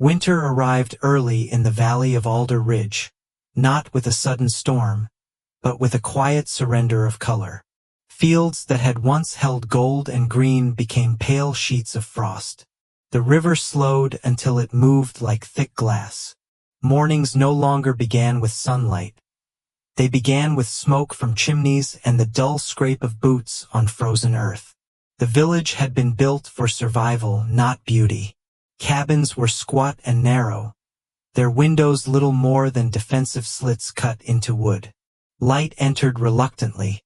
Winter arrived early in the valley of Alder Ridge, not with a sudden storm, but with a quiet surrender of color. Fields that had once held gold and green became pale sheets of frost. The river slowed until it moved like thick glass. Mornings no longer began with sunlight. They began with smoke from chimneys and the dull scrape of boots on frozen earth. The village had been built for survival, not beauty. Cabins were squat and narrow, their windows little more than defensive slits cut into wood. Light entered reluctantly,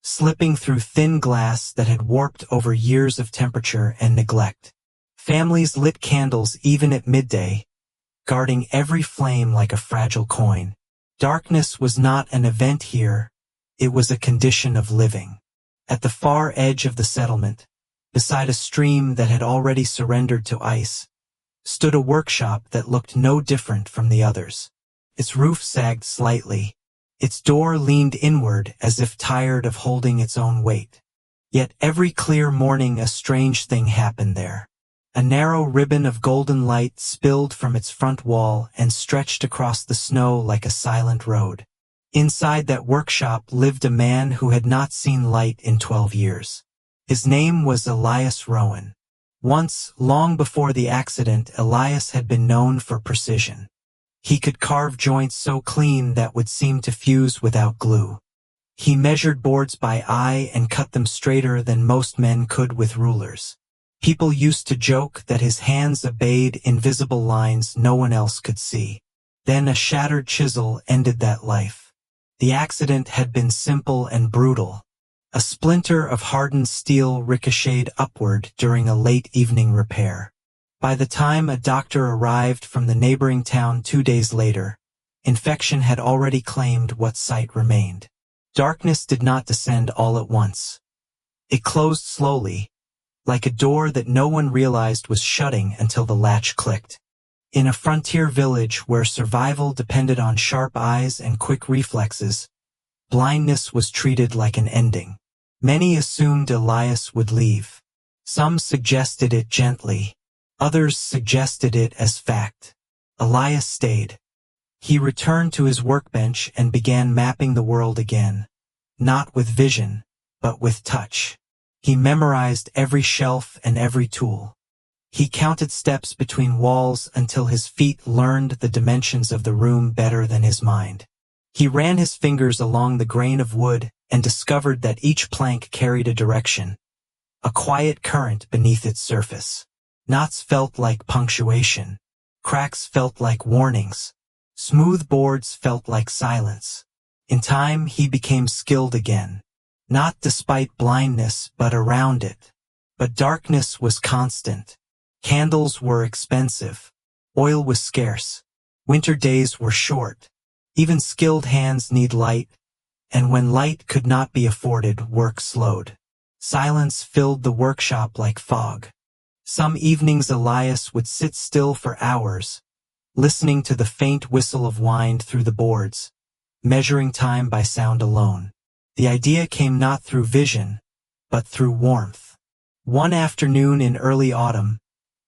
slipping through thin glass that had warped over years of temperature and neglect. Families lit candles even at midday, guarding every flame like a fragile coin. Darkness was not an event here, it was a condition of living. At the far edge of the settlement, beside a stream that had already surrendered to ice, stood a workshop that looked no different from the others. Its roof sagged slightly. Its door leaned inward as if tired of holding its own weight. Yet every clear morning a strange thing happened there. A narrow ribbon of golden light spilled from its front wall and stretched across the snow like a silent road. Inside that workshop lived a man who had not seen light in 12 years. His name was Elias Rowan. Once, long before the accident, Elias had been known for precision. He could carve joints so clean that would seem to fuse without glue. He measured boards by eye and cut them straighter than most men could with rulers. People used to joke that his hands obeyed invisible lines no one else could see. Then a shattered chisel ended that life. The accident had been simple and brutal. A splinter of hardened steel ricocheted upward during a late evening repair. By the time a doctor arrived from the neighboring town 2 days later, infection had already claimed what sight remained. Darkness did not descend all at once. It closed slowly, like a door that no one realized was shutting until the latch clicked. In a frontier village where survival depended on sharp eyes and quick reflexes, blindness was treated like an ending. Many assumed Elias would leave. Some suggested it gently. Others suggested it as fact. Elias stayed. He returned to his workbench and began mapping the world again, not with vision, but with touch. He memorized every shelf and every tool. He counted steps between walls until his feet learned the dimensions of the room better than his mind. He ran his fingers along the grain of wood and discovered that each plank carried a direction, a quiet current beneath its surface. Knots felt like punctuation. Cracks felt like warnings. Smooth boards felt like silence. In time, he became skilled again, not despite blindness, but around it. But darkness was constant. Candles were expensive. Oil was scarce. Winter days were short. Even skilled hands need light, and when light could not be afforded, work slowed. Silence filled the workshop like fog. Some evenings Elias would sit still for hours, listening to the faint whistle of wind through the boards, measuring time by sound alone. The idea came not through vision, but through warmth. One afternoon in early autumn,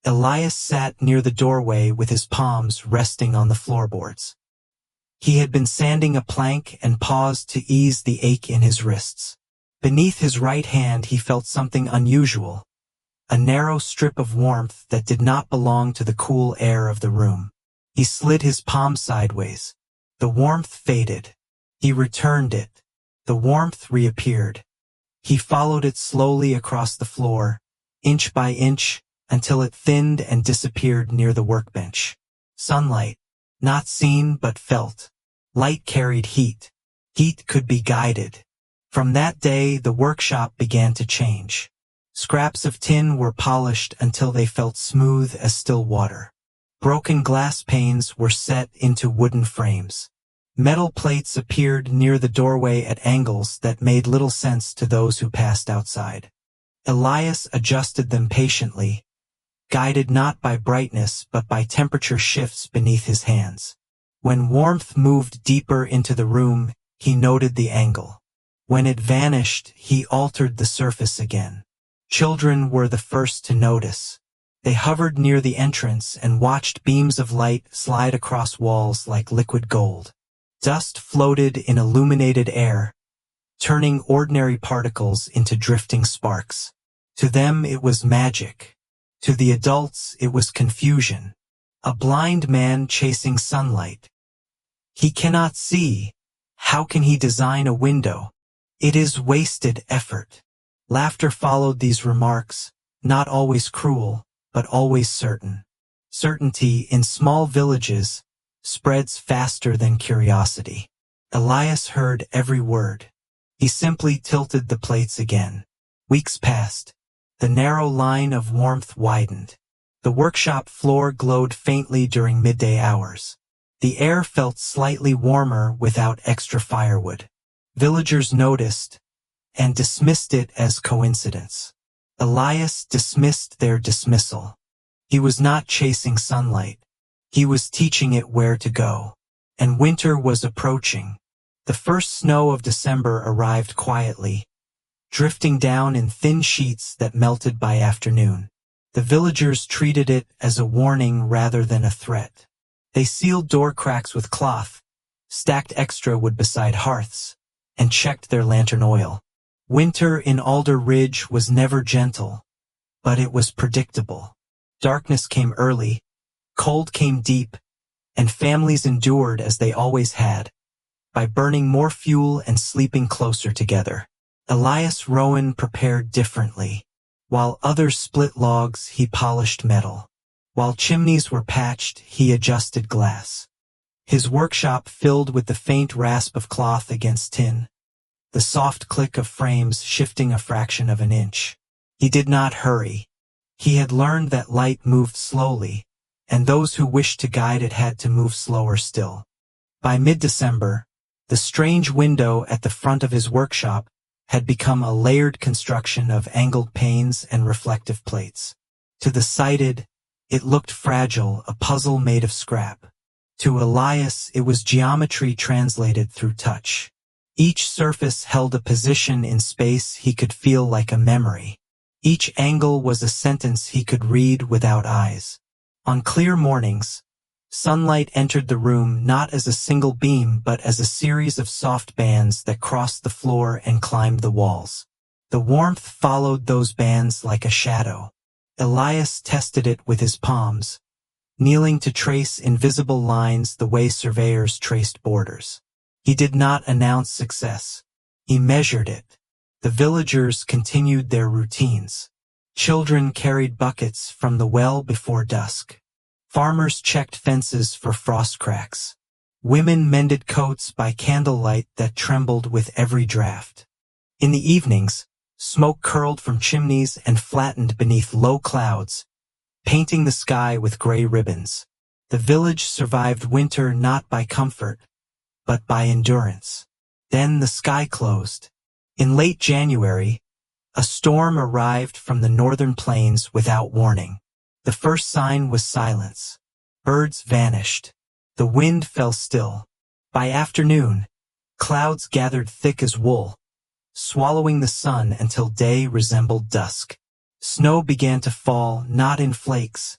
Elias sat near the doorway with his palms resting on the floorboards. He had been sanding a plank and paused to ease the ache in his wrists. Beneath his right hand he felt something unusual, a narrow strip of warmth that did not belong to the cool air of the room. He slid his palm sideways. The warmth faded. He returned it. The warmth reappeared. He followed it slowly across the floor, inch by inch, until it thinned and disappeared near the workbench. Sunlight, not seen but felt. Light carried heat. Heat could be guided. From that day, the workshop began to change. Scraps of tin were polished until they felt smooth as still water. Broken glass panes were set into wooden frames. Metal plates appeared near the doorway at angles that made little sense to those who passed outside. Elias adjusted them patiently, guided not by brightness but by temperature shifts beneath his hands. When warmth moved deeper into the room, he noted the angle. When it vanished, he altered the surface again. Children were the first to notice. They hovered near the entrance and watched beams of light slide across walls like liquid gold. Dust floated in illuminated air, turning ordinary particles into drifting sparks. To them it was magic. To the adults it was confusion. A blind man chasing sunlight. He cannot see. How can he design a window? It is wasted effort. Laughter followed these remarks, not always cruel, but always certain. Certainty in small villages spreads faster than curiosity. Elias heard every word. He simply tilted the plates again. Weeks passed. The narrow line of warmth widened. The workshop floor glowed faintly during midday hours. The air felt slightly warmer without extra firewood. Villagers noticed and dismissed it as coincidence. Elias dismissed their dismissal. He was not chasing sunlight. He was teaching it where to go. And winter was approaching. The first snow of December arrived quietly, drifting down in thin sheets that melted by afternoon. The villagers treated it as a warning rather than a threat. They sealed door cracks with cloth, stacked extra wood beside hearths, and checked their lantern oil. Winter in Alder Ridge was never gentle, but it was predictable. Darkness came early, cold came deep, and families endured as they always had, by burning more fuel and sleeping closer together. Elias Rowan prepared differently. While others split logs, he polished metal. While chimneys were patched, he adjusted glass. His workshop filled with the faint rasp of cloth against tin, the soft click of frames shifting a fraction of an inch. He did not hurry. He had learned that light moved slowly, and those who wished to guide it had to move slower still. By mid-December, the strange window at the front of his workshop had become a layered construction of angled panes and reflective plates. To the sighted, it looked fragile, a puzzle made of scrap. To Elias, it was geometry translated through touch. Each surface held a position in space he could feel like a memory. Each angle was a sentence he could read without eyes. On clear mornings, sunlight entered the room not as a single beam but as a series of soft bands that crossed the floor and climbed the walls. The warmth followed those bands like a shadow. Elias tested it with his palms, kneeling to trace invisible lines the way surveyors traced borders. He did not announce success. He measured it. The villagers continued their routines. Children carried buckets from the well before dusk. Farmers checked fences for frost cracks. Women mended coats by candlelight that trembled with every draft. In the evenings, smoke curled from chimneys and flattened beneath low clouds, painting the sky with gray ribbons. The village survived winter not by comfort, but by endurance. Then the sky closed. In late January, a storm arrived from the northern plains without warning. The first sign was silence. Birds vanished. The wind fell still. By afternoon, clouds gathered thick as wool, swallowing the sun until day resembled dusk. Snow began to fall not in flakes,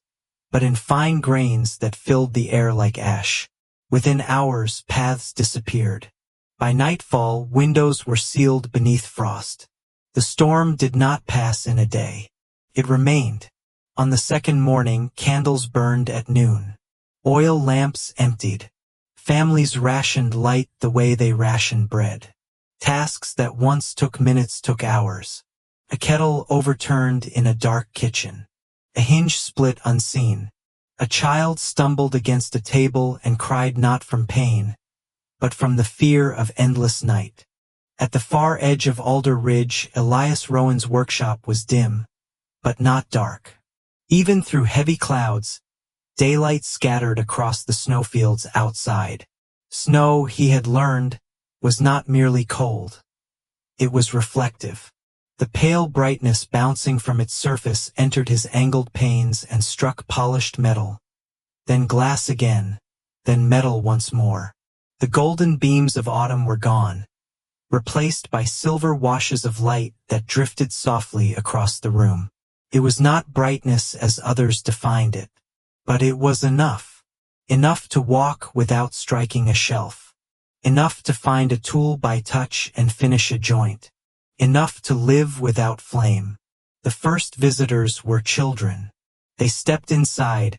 but in fine grains that filled the air like ash. Within hours, paths disappeared. By nightfall, windows were sealed beneath frost. The storm did not pass in a day. It remained. On the second morning, candles burned at noon. Oil lamps emptied. Families rationed light the way they rationed bread. Tasks that once took minutes took hours. A kettle overturned in a dark kitchen. A hinge split unseen. A child stumbled against a table and cried not from pain, but from the fear of endless night. At the far edge of Alder Ridge, Elias Rowan's workshop was dim, but not dark. Even through heavy clouds, daylight scattered across the snowfields outside. Snow, he had learned, was not merely cold. It was reflective. The pale brightness bouncing from its surface entered his angled panes and struck polished metal. Then glass again, then metal once more. The golden beams of autumn were gone, replaced by silver washes of light that drifted softly across the room. It was not brightness as others defined it, but it was enough. Enough to walk without striking a shelf. Enough to find a tool by touch and finish a joint. Enough to live without flame. The first visitors were children. They stepped inside,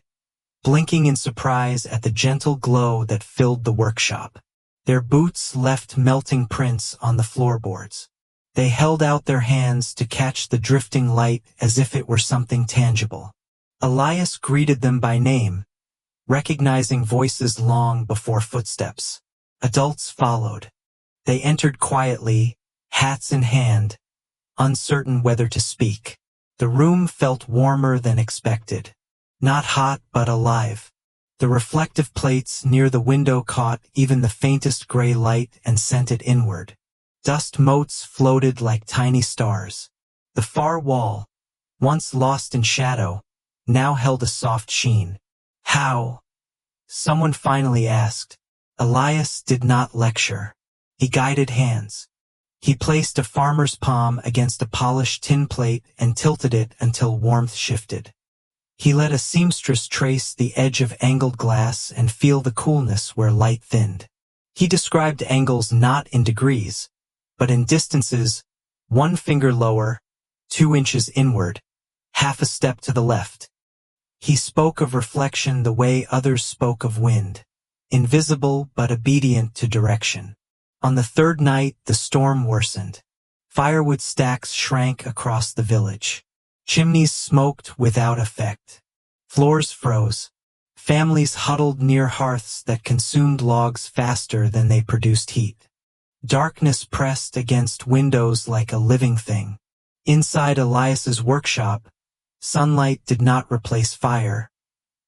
blinking in surprise at the gentle glow that filled the workshop. Their boots left melting prints on the floorboards. They held out their hands to catch the drifting light as if it were something tangible. Elias greeted them by name, recognizing voices long before footsteps. Adults followed. They entered quietly, hats in hand, uncertain whether to speak. The room felt warmer than expected. Not hot but alive. The reflective plates near the window caught even the faintest gray light and sent it inward. Dust motes floated like tiny stars. The far wall, once lost in shadow, now held a soft sheen. How? Someone finally asked. Elias did not lecture. He guided hands. He placed a farmer's palm against a polished tin plate and tilted it until warmth shifted. He let a seamstress trace the edge of angled glass and feel the coolness where light thinned. He described angles not in degrees, but in distances, 1 finger lower, 2 inches inward, half a step to the left. He spoke of reflection the way others spoke of wind, invisible but obedient to direction. On the third night, the storm worsened. Firewood stacks shrank across the village. Chimneys smoked without effect. Floors froze. Families huddled near hearths that consumed logs faster than they produced heat. Darkness pressed against windows like a living thing. Inside Elias's workshop, sunlight did not replace fire,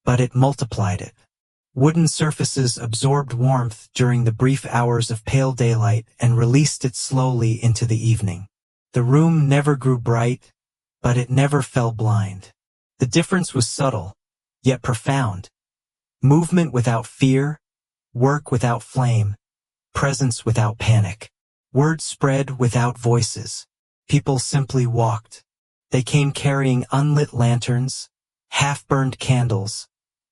but it multiplied it. Wooden surfaces absorbed warmth during the brief hours of pale daylight and released it slowly into the evening. The room never grew bright, but it never fell blind. The difference was subtle, yet profound. Movement without fear, work without flame, presence without panic. Word spread without voices. People simply walked. They came carrying unlit lanterns, half-burned candles,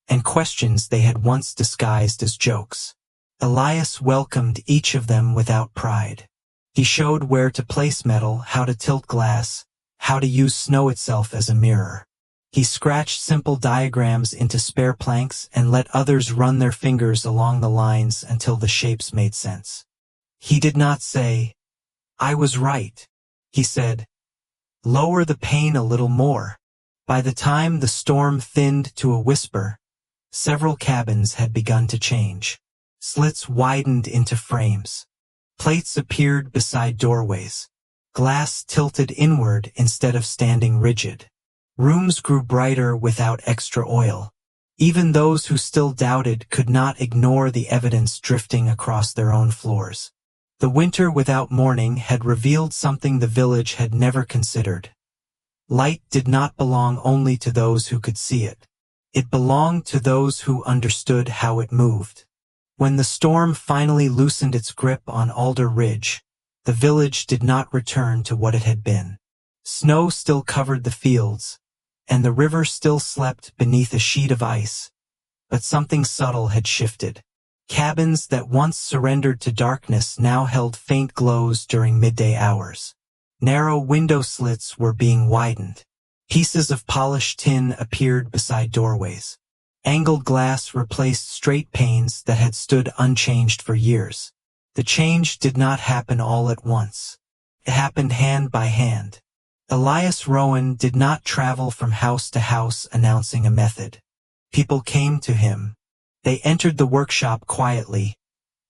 and questions they had once disguised as jokes. Elias welcomed each of them without pride. He showed where to place metal, how to tilt glass, how to use snow itself as a mirror. He scratched simple diagrams into spare planks and let others run their fingers along the lines until the shapes made sense. He did not say, "I was right." He said, "Lower the pain a little more." By the time the storm thinned to a whisper, several cabins had begun to change. Slits widened into frames. Plates appeared beside doorways. Glass tilted inward instead of standing rigid. Rooms grew brighter without extra oil. Even those who still doubted could not ignore the evidence drifting across their own floors. The winter without morning had revealed something the village had never considered. Light did not belong only to those who could see it. It belonged to those who understood how it moved. When the storm finally loosened its grip on Alder Ridge, the village did not return to what it had been. Snow still covered the fields, and the river still slept beneath a sheet of ice, but something subtle had shifted. Cabins that once surrendered to darkness now held faint glows during midday hours. Narrow window slits were being widened. Pieces of polished tin appeared beside doorways. Angled glass replaced straight panes that had stood unchanged for years. The change did not happen all at once. It happened hand by hand. Elias Rowan did not travel from house to house announcing a method. People came to him. They entered the workshop quietly,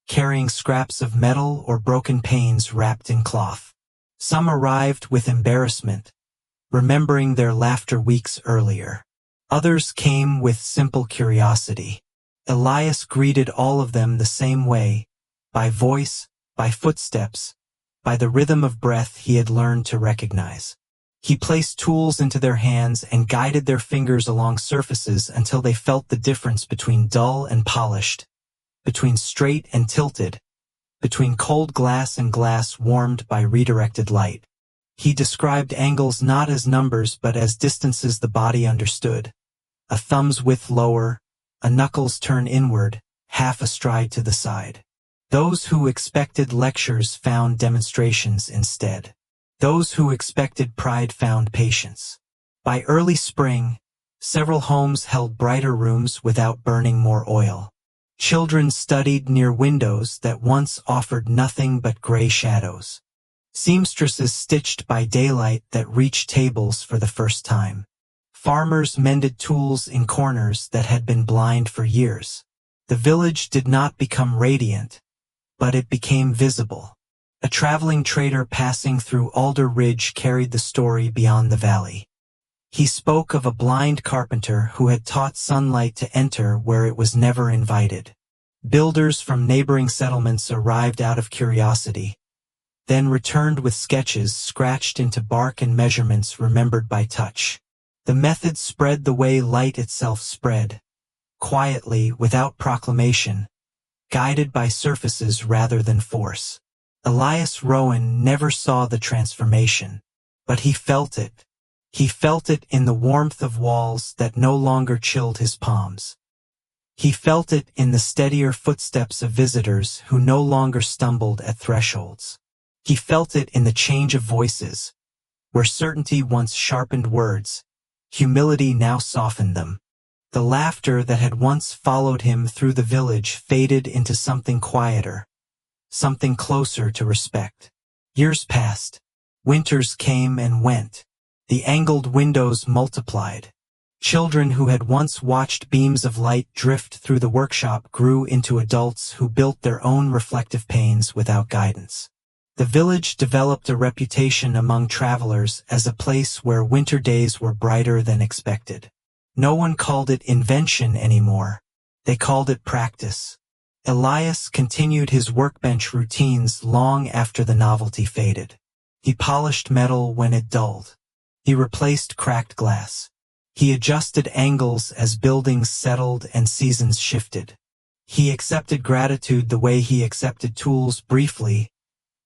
carrying scraps of metal or broken panes wrapped in cloth. Some arrived with embarrassment, remembering their laughter weeks earlier. Others came with simple curiosity. Elias greeted all of them the same way, by voice, by footsteps, by the rhythm of breath he had learned to recognize. He placed tools into their hands and guided their fingers along surfaces until they felt the difference between dull and polished, between straight and tilted, between cold glass and glass warmed by redirected light. He described angles not as numbers but as distances the body understood. A thumb's width lower, a knuckle's turn inward, half a stride to the side. Those who expected lectures found demonstrations instead. Those who expected pride found patience. By early spring, several homes held brighter rooms without burning more oil. Children studied near windows that once offered nothing but gray shadows. Seamstresses stitched by daylight that reached tables for the first time. Farmers mended tools in corners that had been blind for years. The village did not become radiant, but it became visible. A traveling trader passing through Alder Ridge carried the story beyond the valley. He spoke of a blind carpenter who had taught sunlight to enter where it was never invited. Builders from neighboring settlements arrived out of curiosity, then returned with sketches scratched into bark and measurements remembered by touch. The method spread the way light itself spread, quietly, without proclamation, guided by surfaces rather than force. Elias Rowan never saw the transformation, but he felt it. He felt it in the warmth of walls that no longer chilled his palms. He felt it in the steadier footsteps of visitors who no longer stumbled at thresholds. He felt it in the change of voices, where certainty once sharpened words, humility now softened them. The laughter that had once followed him through the village faded into something quieter, something closer to respect. Years passed. Winters came and went. The angled windows multiplied. Children who had once watched beams of light drift through the workshop grew into adults who built their own reflective panes without guidance. The village developed a reputation among travelers as a place where winter days were brighter than expected. No one called it invention anymore. They called it practice. Elias continued his workbench routines long after the novelty faded. He polished metal when it dulled. He replaced cracked glass. He adjusted angles as buildings settled and seasons shifted. He accepted gratitude the way he accepted tools briefly,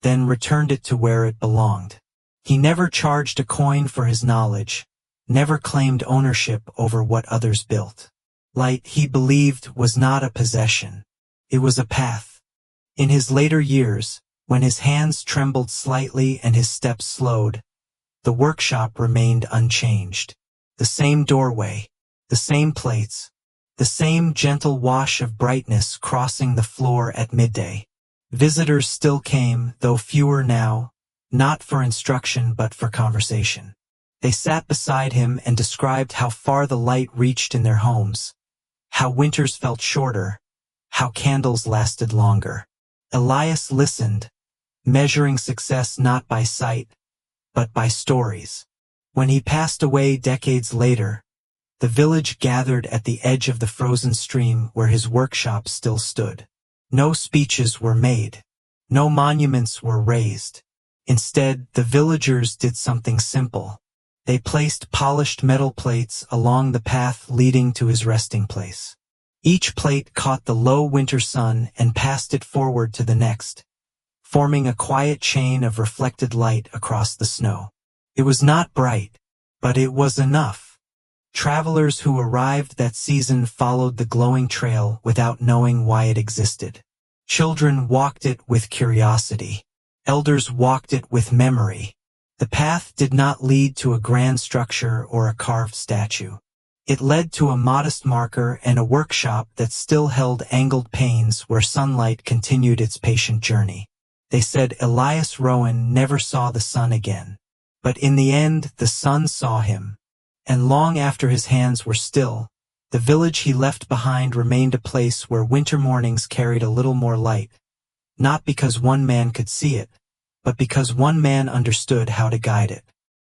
then returned it to where it belonged. He never charged a coin for his knowledge, never claimed ownership over what others built. Light, he believed, was not a possession. It was a path. In his later years, when his hands trembled slightly and his steps slowed, the workshop remained unchanged. The same doorway, the same plates, the same gentle wash of brightness crossing the floor at midday. Visitors still came, though fewer now, not for instruction but for conversation. They sat beside him and described how far the light reached in their homes, how winters felt shorter, how candles lasted longer. Elias listened, measuring success not by sight, but by stories. When he passed away decades later, the village gathered at the edge of the frozen stream where his workshop still stood. No speeches were made. No monuments were raised. Instead, the villagers did something simple. They placed polished metal plates along the path leading to his resting place. Each plate caught the low winter sun and passed it forward to the next, forming a quiet chain of reflected light across the snow. It was not bright, but it was enough. Travelers who arrived that season followed the glowing trail without knowing why it existed. Children walked it with curiosity. Elders walked it with memory. The path did not lead to a grand structure or a carved statue. It led to a modest marker and a workshop that still held angled panes where sunlight continued its patient journey. They said Elias Rowan never saw the sun again. But in the end, the sun saw him. And long after his hands were still, the village he left behind remained a place where winter mornings carried a little more light, not because one man could see it, but because one man understood how to guide it.